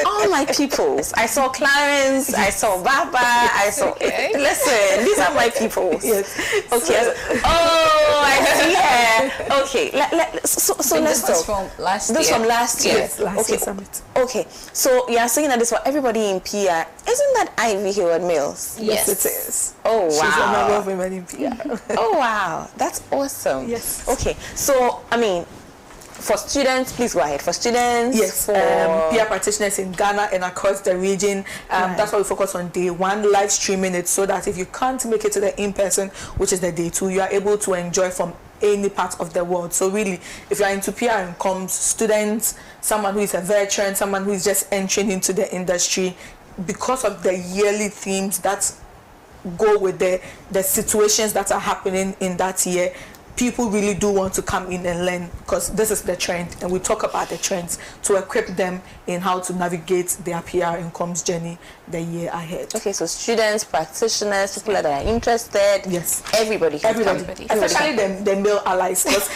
All my peoples. I saw Clarence, I saw Baba, I saw... Okay. Listen, these are my peoples. Yes. Okay. Oh, I see her. Okay, so let's this talk. from last This year. from last year. Yes, last year summit. Okay, so you are saying that this for everybody in PR. Isn't that Ivy Hayward Mills? Yes, it is. Oh, wow. She's a member of Women in PR. Oh, wow. That's awesome. Yes. Okay, so, I mean, for students, please go ahead. For students, yes, for PR practitioners in Ghana and across the region. That's why we focus on day one, live streaming it, so that if you can't make it to the in-person, which is the day two, you are able to enjoy from any part of the world. So really, if you are into PR and comms, students, someone who is a veteran, someone who is just entering into the industry, because of the yearly themes that go with the situations that are happening in that year, people really do want to come in and learn, because this is the trend, and we talk about the trends to equip them in how to navigate their PR and comms journey the year ahead. okay, so students, practitioners, people that are interested. Yes, everybody can come. Especially the male allies, because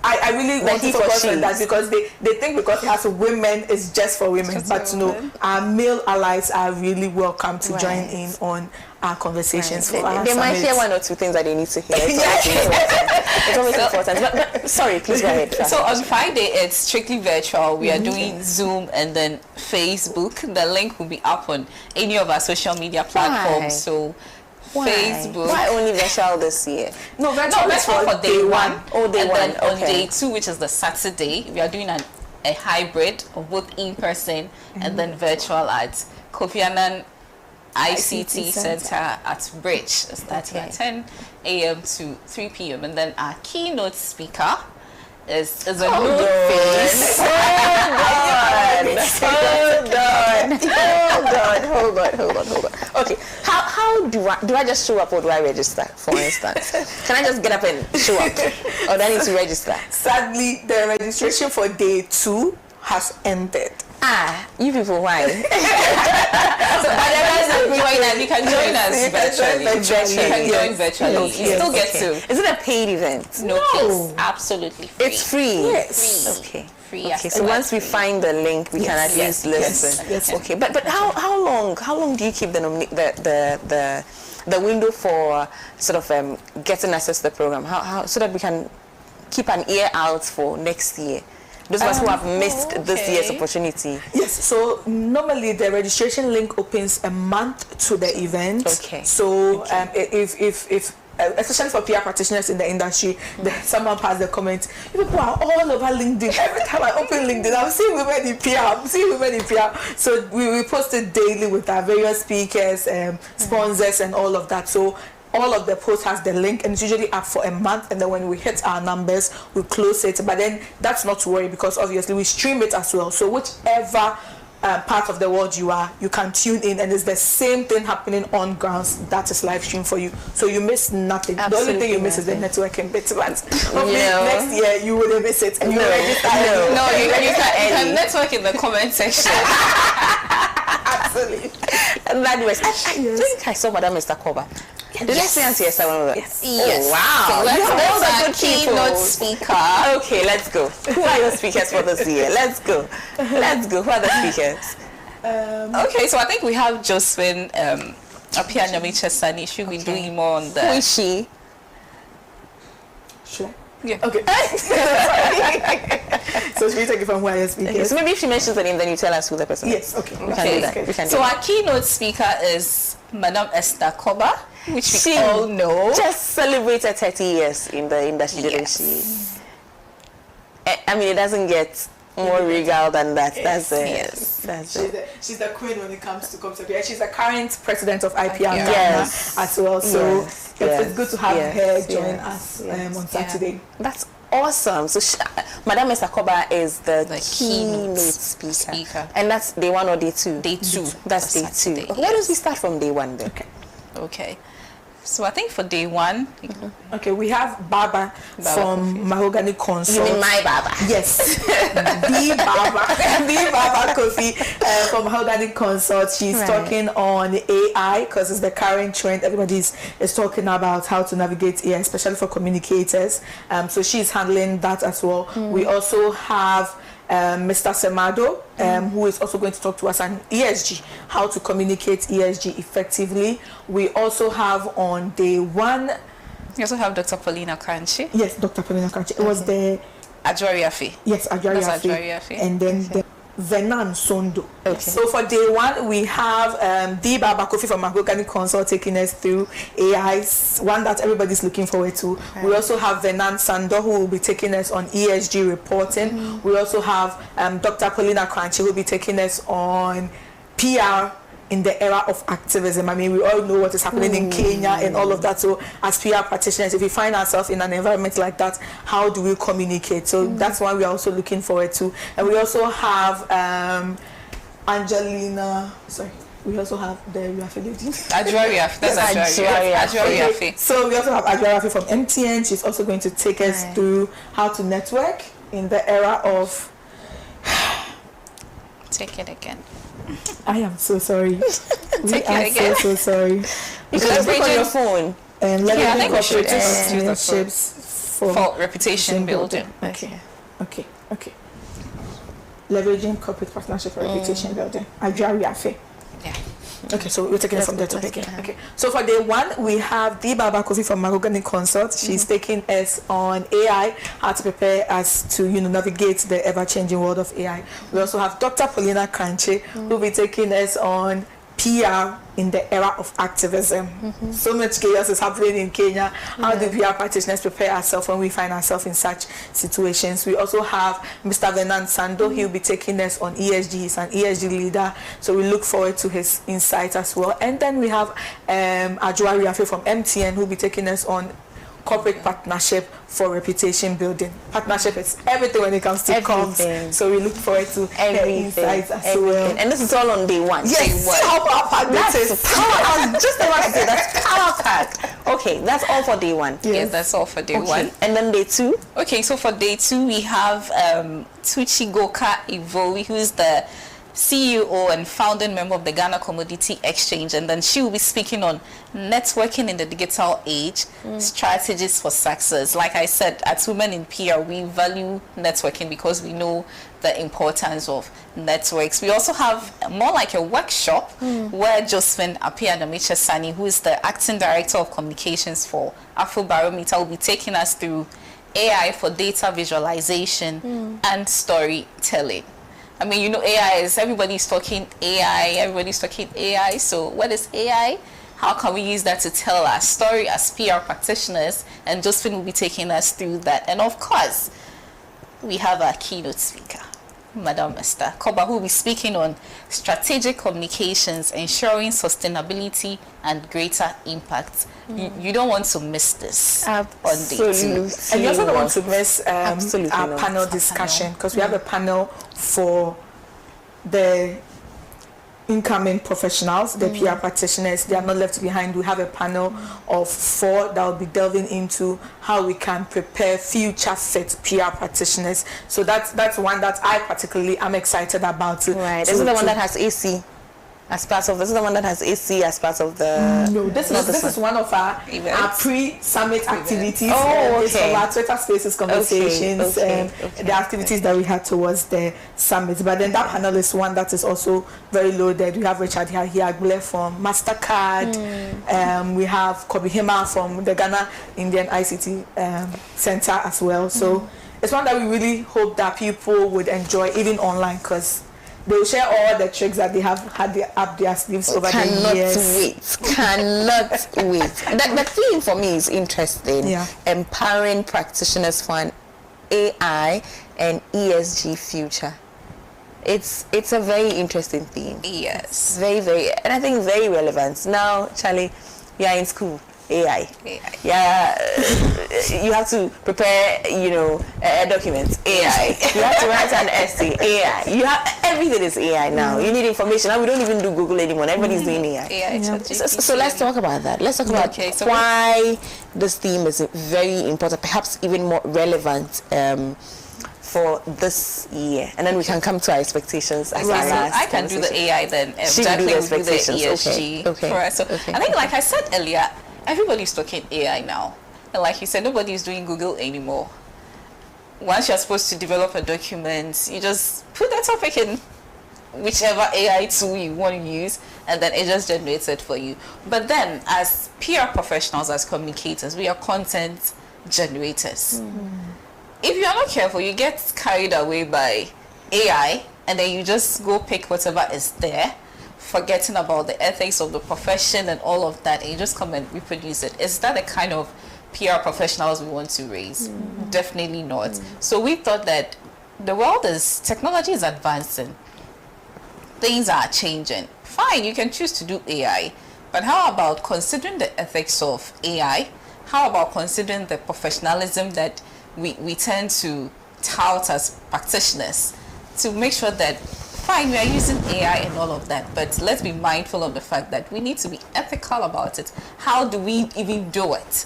I really want to focus on that, because they think because it has women it's just for women, but no, our male allies are really welcome to join in on our conversations. For our they might summits. hear one or two things that they need to hear. It's always important. But sorry, please go ahead. So on Friday, it's strictly virtual. We are doing Zoom and then Facebook. The link will be up on any of our social media platforms. Why? So Why? Facebook. Why only virtual this year? No, virtual is for day one. Oh, day and one. then on Okay. day two, which is the Saturday, we are doing a hybrid of both in person and then virtual at Kofi Annan ICT Center at Bridge, starting at 10 a.m. to 3 p.m. And then our keynote speaker is a new face. Hold on. Okay, how do I just show up, or do I register, for instance? Can I just get up and show up, or do I need to register? Sadly, the registration for day two has ended. You people, why? So you can join us virtually. You can join virtually. Okay. You still get to. Is it a paid event? No, it's absolutely free. It's free. Yes. Okay. Free. Okay. So once we find the link, we can at least listen. Yes. Okay. But how long do you keep the window for sort of getting access to the program? How so that we can keep an ear out for next year? Those of us who have missed this year's opportunity. Yes, so normally the registration link opens a month to the event. Okay. So if especially for PR practitioners in the industry, someone passed the comment, you people are all over LinkedIn. Every time I open LinkedIn, I'm seeing women in PR, So we post it daily with our various speakers, sponsors and all of that. So all of the posts has the link, and it's usually up for a month, and then when we hit our numbers we close it. But then that's not to worry, because obviously we stream it as well, so whichever part of the world you are, you can tune in, and it's the same thing happening on grounds that is live stream for you, so you miss nothing. Absolutely. The only thing you miss is the networking bit, but hopefully next year you wouldn't miss it, and you register early. No, you can network in the comment section. Absolutely. And that was, I think I saw Madam Mr. Koba. Did I say Auntie Esther one of them? Yes. Oh, wow. So let's all the our good people. keynote speaker. Okay, let's go. Who are your speakers for this year? Let's go. Who are the speakers? Okay, so I think we have Josephine Apia Nyamichesani. She'll be doing more on the... Who is she? Should I? Yeah. Okay. So should we take it from where you're speaking? Okay, so maybe if she mentions the name, then you tell us who the person is. Yes, okay. We can do that. We can do So that. our keynote speaker is Madam Esther Koba, which we all know. Just celebrated 30 years in the industry, didn't she? I mean, it doesn't get more regal than that. That's it. Yes. That's it. She's the queen when it comes to concept. Yeah, she's the current president of IPR Ghana Yes. as well. So it's good to have her join us us on Saturday. That's awesome. So Madam Esther Koba is the keynote keynote speaker. And that's day one or day two? Day two. That's day Saturday, two. Why don't we start from day one then? Okay. So I think for day one, okay, we have Baba from Kofi. Mahogany Consult. You mean my Baba? Yes, the Baba Kofi from Mahogany Consult. She's talking on AI because it's the current trend. Everybody is talking about how to navigate AI, especially for communicators. So she's handling that as well. We also have Mr. Semado, who is also going to talk to us on ESG, how to communicate ESG effectively. We also have on day one. We also have Dr. Paulina Kranchi. Yes, Dr. Paulina Kranchi. It was the Ajwari Afi. Yes, Ajwari Afi. And then the Venan Sondo. Okay. So for day one, we have the Baba Kofi from Mahogany Consult taking us through AI, one that everybody's looking forward to. Right. We also have Venan Sando, who will be taking us on ESG reporting. We also have Dr. Paulina Kranchi, who will be taking us on PR in the era of activism. I mean, we all know what is happening in Kenya and all of that. So as PR practitioners, if we find ourselves in an environment like that, how do we communicate? So that's one we are also looking forward to. And we also have Angelina, sorry. We also have the Rafi lady. Ajwari Afi. That's Ajwari Afi. So we also have Ajwari Afi from MTN. She's also going to take us through how to network in the era of... Take it again. I am so sorry. Take it again. So sorry. You can put on your phone. And I think we should partnerships for reputation building. Okay. Leveraging corporate partnership for reputation building. Ajwari Afi. Yeah. Okay, so we're taking it from the topic again. Okay, so for day one, we have the Baba Kofi from Mahogany Consult. She's taking us on AI, how to prepare us to, navigate the ever-changing world of AI. We also have Dr. Paulina Kranchi, who will be taking us on PR in the era of activism. So much chaos is happening in Kenya. How do PR practitioners prepare ourselves when we find ourselves in such situations? We also have Mr. Venan Sando. He'll be taking us on ESG. He's an ESG leader, so we look forward to his insight as well. And then we have Ajwari Afi from MTN, who'll be taking us on corporate partnership for reputation building. Partnership is everything when it comes to comms. So we look forward to their insights as well. And this is all on day one. Yes, how power that's power. I was just about to say that's power pack. Okay, that's all for day one. Yes, that's all for day one. And then day two. Okay, so for day two we have Tuchigoka Ivowi, who is the CEO and founding member of the Ghana Commodity Exchange, and then she will be speaking on networking in the digital age, strategies for success. Like I said, as women in PR, we value networking because we know the importance of networks. We also have more like a workshop where Josephine Appiah Sani, who is the acting director of communications for Afrobarometer, will be taking us through AI for data visualization and storytelling. I mean, AI is, everybody's talking AI. So what is AI? How can we use that to tell our story as PR practitioners? And Josephine will be taking us through that. And of course, we have our keynote speaker, Madam Esther Koba, who will be speaking on strategic communications, ensuring sustainability and greater impact. You don't want to miss this on day two. And you also don't want to miss our panel discussion, because we have a panel for the incoming professionals, the PR practitioners. They are not left behind. We have a panel of 4 that will be delving into how we can prepare future fit PR practitioners. So that's one that I particularly am excited about. Right. This is the one that has AC as part of. This is the one that has AC as part of the. No, this is one of our pre-summit activities. It's from our Twitter Spaces conversations, the activities that we had towards the summit. But then that panel is one that is also very loaded. We have Richard Hiagbule from MasterCard. We have Kobi Hema from the Ghana Indian ICT Center as well. So it's one that we really hope that people would enjoy, even online, because they will share all the tricks that they have had up their sleeves over the years. Cannot wait. The theme for me is interesting. Yeah. Empowering practitioners for an AI and ESG future. It's a very interesting theme. Yes. Very, very, and I think very relevant. Now, Charlie, you are in school. AI. Yeah, you have to prepare, a document, AI. You have to write an essay, AI. You have everything is AI now. You need information. Now we don't even do Google anymore. Everybody's doing AI. So let's talk about that. Let's talk about why this theme is very important, perhaps even more relevant for this year, and then we can come to our expectations as our last. I can do the AI then. She will do the expectations. ESG for us. So I think, like I said earlier, everybody's talking AI now, and like you said, nobody's doing Google anymore. Once you're supposed to develop a document, you just put that topic in whichever AI tool you want to use, and then it just generates it for you. But then, as PR professionals, as communicators, we are content generators. If you are not careful, you get carried away by AI, and then you just go pick whatever is there, forgetting about the ethics of the profession and all of that, and you just come and reproduce it. Is that the kind of PR professionals we want to raise? Definitely not. So we thought that technology is advancing. Things are changing. Fine, you can choose to do AI, but how about considering the ethics of AI? How about considering the professionalism that we tend to tout as practitioners, to make sure that, fine, we are using AI and all of that, but let's be mindful of the fact that we need to be ethical about it. How do we even do it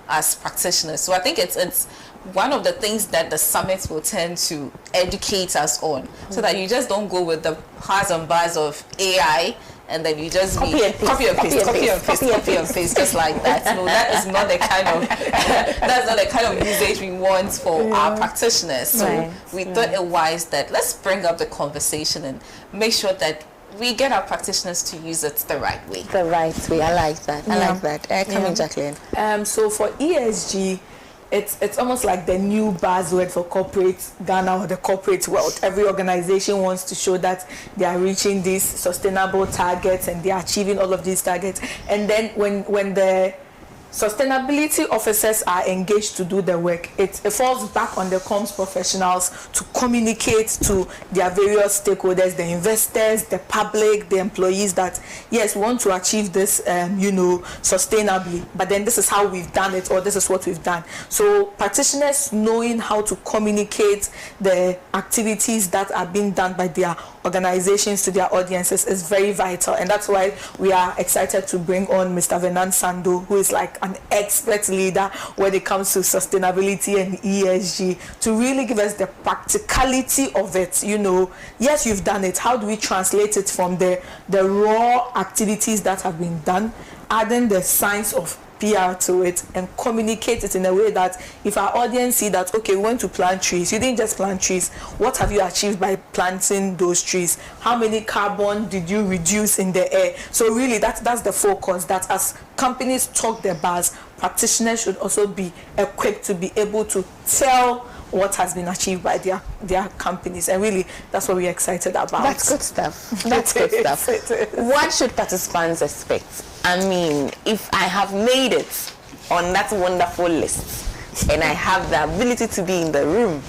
as practitioners? So I think it's one of the things that the summit will tend to educate us on, so that you just don't go with the has and bars of AI and then you just copy and paste just like that. No, that is not the kind of that's not the kind of usage we want for our practitioners. So we thought it wise that let's bring up the conversation and make sure that we get our practitioners to use it the right way. The right way. I like that. I like that. Come in, Jacqueline. So for ESG, it's almost like the new buzzword for corporate Ghana or the corporate world. Every organization wants to show that they are reaching these sustainable targets and they are achieving all of these targets. And then when the sustainability officers are engaged to do the work, it falls back on the comms professionals to communicate to their various stakeholders, the investors, the public, the employees, that yes, we want to achieve this sustainably, but then this is how we've done it, or this is what we've done. So practitioners knowing how to communicate the activities that are being done by their organizations to their audiences is very vital, and that's why we are excited to bring on Mr. Venant Sando, who is like an expert leader when it comes to sustainability and ESG, to really give us the practicality of it. Yes, you've done it. How do we translate it from the raw activities that have been done, adding the science of PR to it, and communicate it in a way that if our audience see that, okay, we want to plant trees, you didn't just plant trees, what have you achieved by planting those trees? How many carbon did you reduce in the air? So really that's the focus, that as companies talk their bars, practitioners should also be equipped to be able to tell what has been achieved by their companies, and really that's what we're excited about. That's good stuff. That's good stuff. What should participants expect? I mean, if I have made it on that wonderful list and I have the ability to be in the room,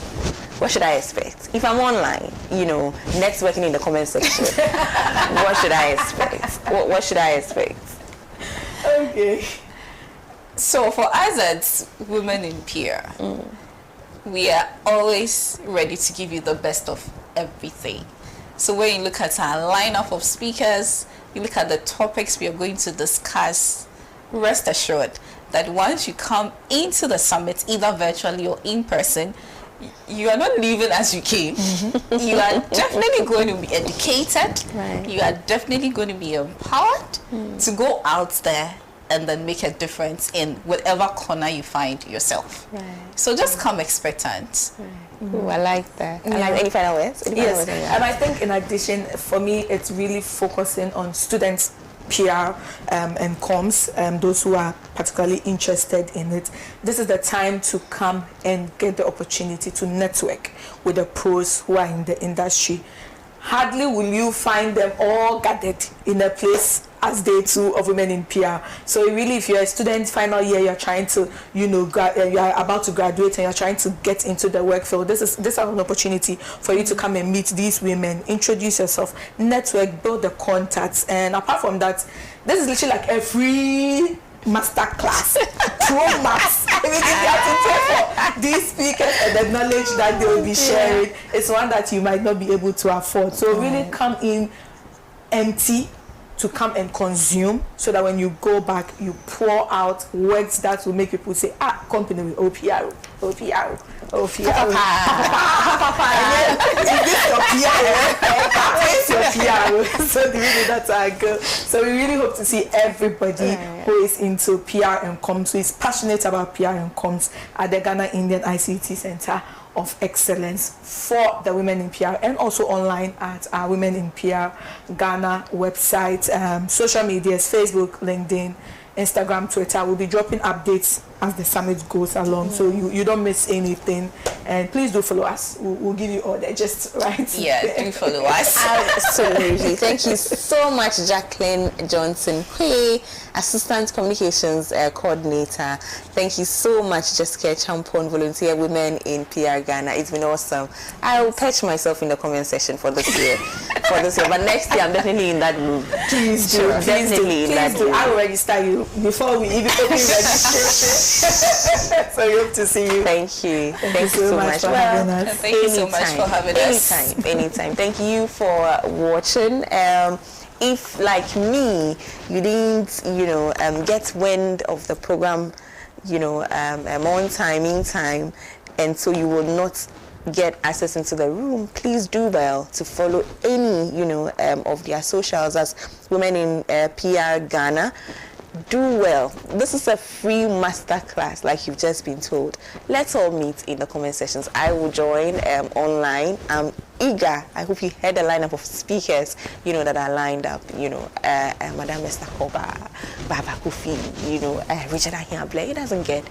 what should I expect? If I'm online, networking in the comment section, what should I expect? What should I expect? Okay. So for us as women in PR, we are always ready to give you the best of everything. So when you look at our lineup of speakers, you look at the topics we are going to discuss, rest assured that once you come into the summit, either virtually or in person, you are not leaving as you came. You are definitely going to be educated. Right. You are definitely going to be empowered to go out there and then make a difference in whatever corner you find yourself. Right. So just come expectant. Ooh, I like that. I like any final words? Yes, and I think in addition, for me, it's really focusing on students' PR and comms, those who are particularly interested in it. This is the time to come and get the opportunity to network with the pros who are in the industry. Hardly will you find them all gathered in a place as day 2 of Women in PR. So really, if you're a student, final year, you're trying to, you are about to graduate and you're trying to get into the work field, this is an opportunity for you to come and meet these women, introduce yourself, network, build the contacts. And apart from that, this is literally like a free master class, Pro Max. I mean, if you have to pay for these speakers and the knowledge that they will be sharing, it's one that you might not be able to afford. So really come in empty to come and consume, so that when you go back, you pour out words that will make people say, company with OPR. Is this your PR? So really that's our goal. So we really hope to see everybody who is into PR and comms, who is passionate about PR and comms at the Ghana Indian ICT Center of Excellence for the Women in PR, and also online at our Women in PR Ghana website, social medias, Facebook, LinkedIn, Instagram, Twitter. We'll be dropping updates as the summit goes along, so you don't miss anything. And please do follow us. We'll give you all that just right. Yeah, do follow us. Absolutely. Thank you so much, Jacqueline Johnson-Hui, Assistant Communications Coordinator. Thank you so much, Jessica Champon, Volunteer Women in PR Ghana. It's been awesome. I'll patch myself in the comment section for this year. But next year I'm definitely in that room. Please do. Definitely in that room. I will register you before we even open registration. So we hope to see you. Thank you. Thank you so much for having us. Thank you so much for having us. Anytime. Thank you for watching. If, like me, you didn't, get wind of the program, on time, in time, and so you will not get access into the room, please do well to follow any, of their socials as Women in PR Ghana. Do well. This is a free masterclass, like you've just been told. Let's all meet in the comment sections. I will join online. I'm eager. I hope you heard the lineup of speakers, that are lined up. Madam Esther Koba, Baba Kofi, Richard Ahiable. It doesn't get,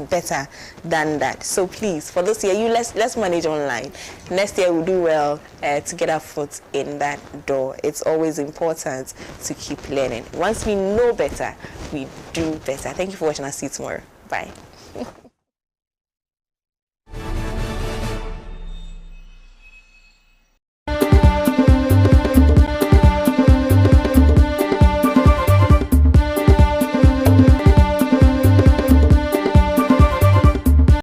better than that. So please, for this year, let's manage online. Next year we'll do well to get our foot in that door. It's always important to keep learning. Once we know better, we do better. Thank you for watching. I'll see you tomorrow. Bye.